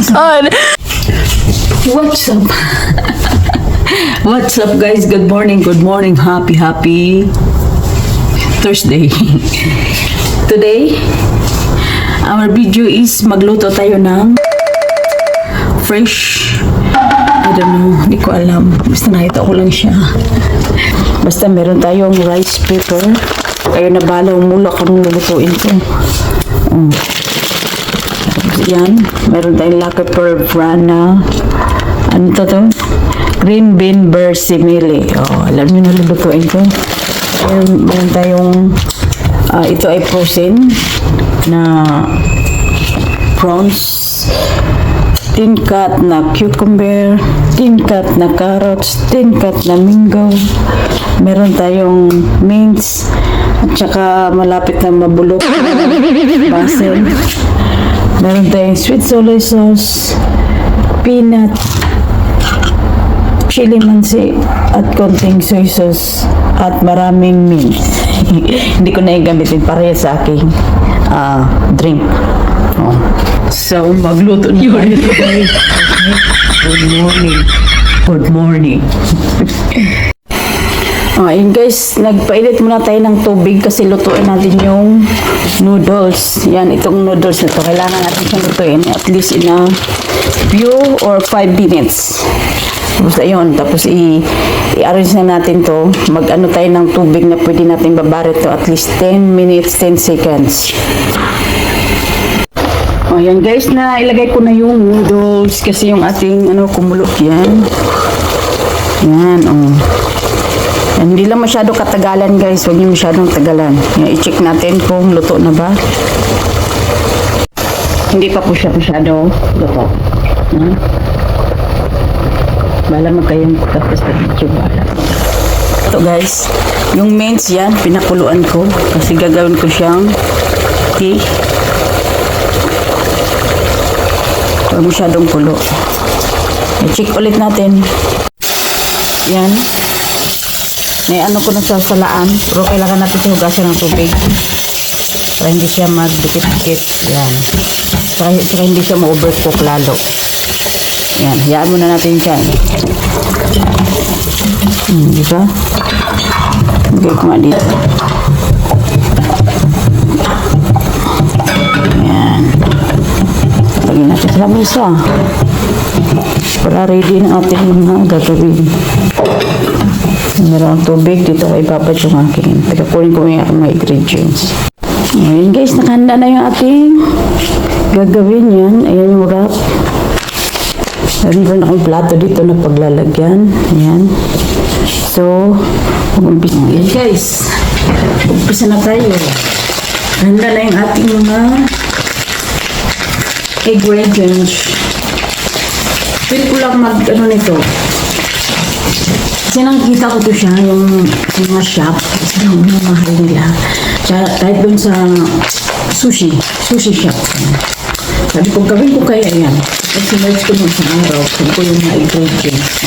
God. What's up? What's up, guys? Good morning. Good morning. Happy Thursday. Today, our video is magluto tayo ng fresh, I don't know, hindi ko alam. Basta nakita ko lang siya. Basta meron tayong rice paper. Kayo na balaw mula kung lulutuin ko. Yan, meron tayong lacquer per brana. Ano to? Green bean versimile. Alam nyo na lulutuin ko. Meron tayong ito ay frozen na prawns, tin cut na cucumber, tin cut na carrots, tin cut na mango. Meron tayong mince at saka malapit na mabulok basil. Meron tayong sweet soy sauce, peanut, chili mansi, at konting soy sauce, at maraming mint. Hindi ko na gamitin para sa aking drink. So, magluto na tayo today. Good morning. Good morning. Ayun guys, nagpainit muna tayo ng tubig kasi lutuin natin yung noodles. Yan, itong noodles na to. Kailangan natin siyang lutuin at least in a few or 5 minutes. Tapos ayun, tapos i-arrange na natin to. Mag-ano tayo ng tubig na pwede natin babarit to at least 10 minutes, 10 seconds. Ayan guys, na ilagay ko na yung noodles kasi yung ating kumulok yan. Yan, hindi lang masyado katagalan guys, huwag niyo masyadong tagalan. I-check natin kung luto na ba. Hindi pa po siya masyado luto. Bala mo kayong tapos na video bala. Ito guys, yung mince yan, pinakuluan ko kasi gagawin ko siyang tea. Huwag masyadong kulo. I-check ulit natin. Yan. May ko na sa salaan, pero kailangan natin siya hugasan ng tubig para hindi siya magdikit-dikit. Yan. Para hindi siya ma-overcook lalo. Yan. Hayaan muna natin dyan. Diba? Lagay ko nga dito. Yan. Lagyan natin sa mesa. Para ready na ating mga gagawin. Meron tubig dito ay babad yung aking. Pagkakunin ko yung mga ingredients. Ngayon guys, nakahanda na yung ating gagawin yan. Ayan yung wrap. Meron akong plato dito na paglalagyan. Ayan. So, mag-umpisa. Ayan guys. Umpisa na tayo. Handa na yung ating mga ingredients. Pwede ko lang nito. Kasi nakikita ko to siya, yung mga shop, kasi yung mahal nila. Kahit doon sa sushi shop. Sabi ko, gawin ko kaya yan. Kasi sinerge ko nung sa araw, sabi ko yung mga ingredients.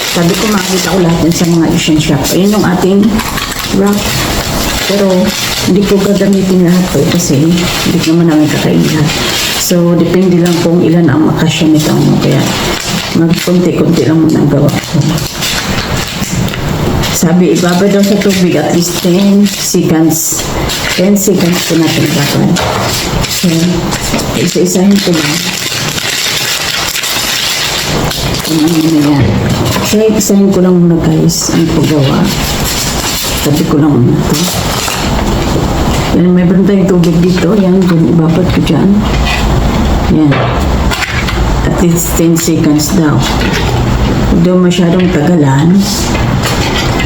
Sabi ko, makikita ko lahat sa mga Asian shop. Ayun yung ating wrap. Pero, hindi ko gagamitin lahat to kasi hindi naman namin kakain lahat. So, depende lang kung ilan ang makasya nito. Kaya, magkunti-kunti lang muna ang gawa ko. Sabi, ibaba daw sa tubig at least 10 seconds. 10 seconds po natin gagawin. So, isa-isahin ko lang. Ano yan. Kaya isahin ko lang muna guys ang paggawa. Sabi ko lang muna ito. Yan, may bantay tubig dito. Yan, ibabad ko dyan. Yan. At least 10 seconds daw. Huwag daw masyadong tagalan.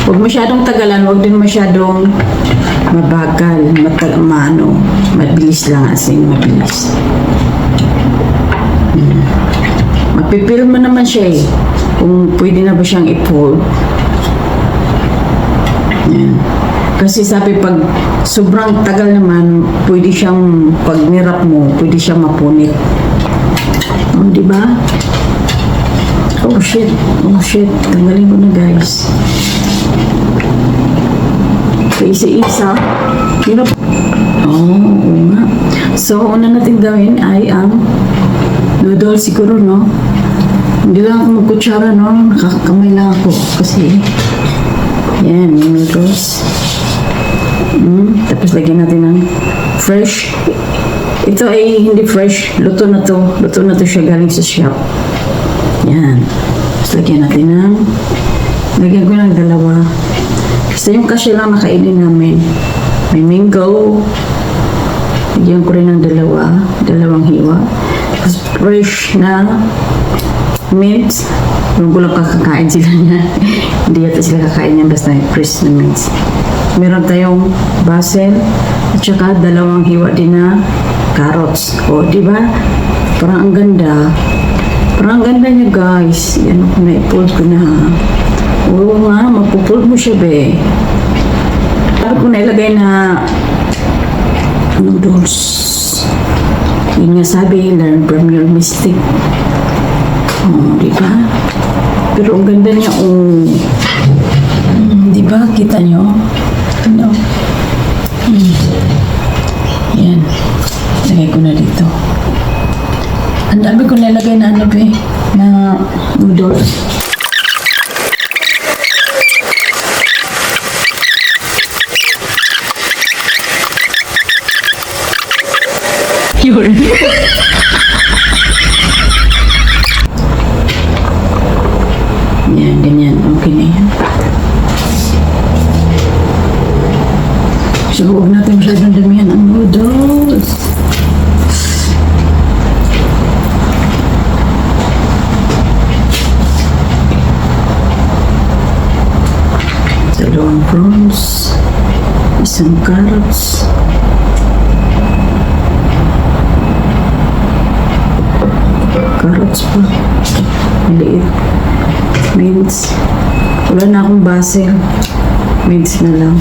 Huwag masyadong tagalan, huwag din masyadong mabagal, mabilis lang as in mabilis. Mapipil mo naman siya eh, kung pwede na ba siyang i-fold. Kasi sabi pag sobrang tagal naman, pwede siyang, pag nirap mo, pwede siyang mapunit. Diba? Oh shit, tanggalin ko na guys. Isa-isa. Oo nga. So, una natin gawin ay ang Noodles siguro, no? Hindi lang ako magkutsara, no? Nakakakamay lang ako. Kasi, yan, yung noodles. Tapos lagyan natin ng fresh. Ito ay hindi fresh. Luto na to. Luto na to siya galing sa shop. Yan. Tapos lagyan natin ng, lagyan ko ng dalawa. Basta yung kasi lang nakainin namin. May mango. Lagyan ko rin ng dalawang hiwa. Tapos fresh na mint. Yung gulang kakakain sila niya. Hindi yata sila kakain niya basta fresh na mint. Meron tayong basil at saka dalawang hiwa din na carrots. O, di ba? Parang ang ganda. Parang ang ganda niya, guys. Yan ako na-upload ko na. Oo nga, magpupload mo siya, be. Tapos ko nailagay na noodles. Yun nga sabi, learn from your mistake. O, di ba? Pero ang ganda niya, di ba? Kita niyo? Ano? Yan. Lagay ko na dito. Ang dami ko nilagay na ano ba na noodles. Yun. Yan, ganyan. Okay na yan. So, huwag natin masyadong damihan ang noodles. Dalawang prawns, isang carrots, pa, maliit, mince. Wala na akong basil, mince na lang.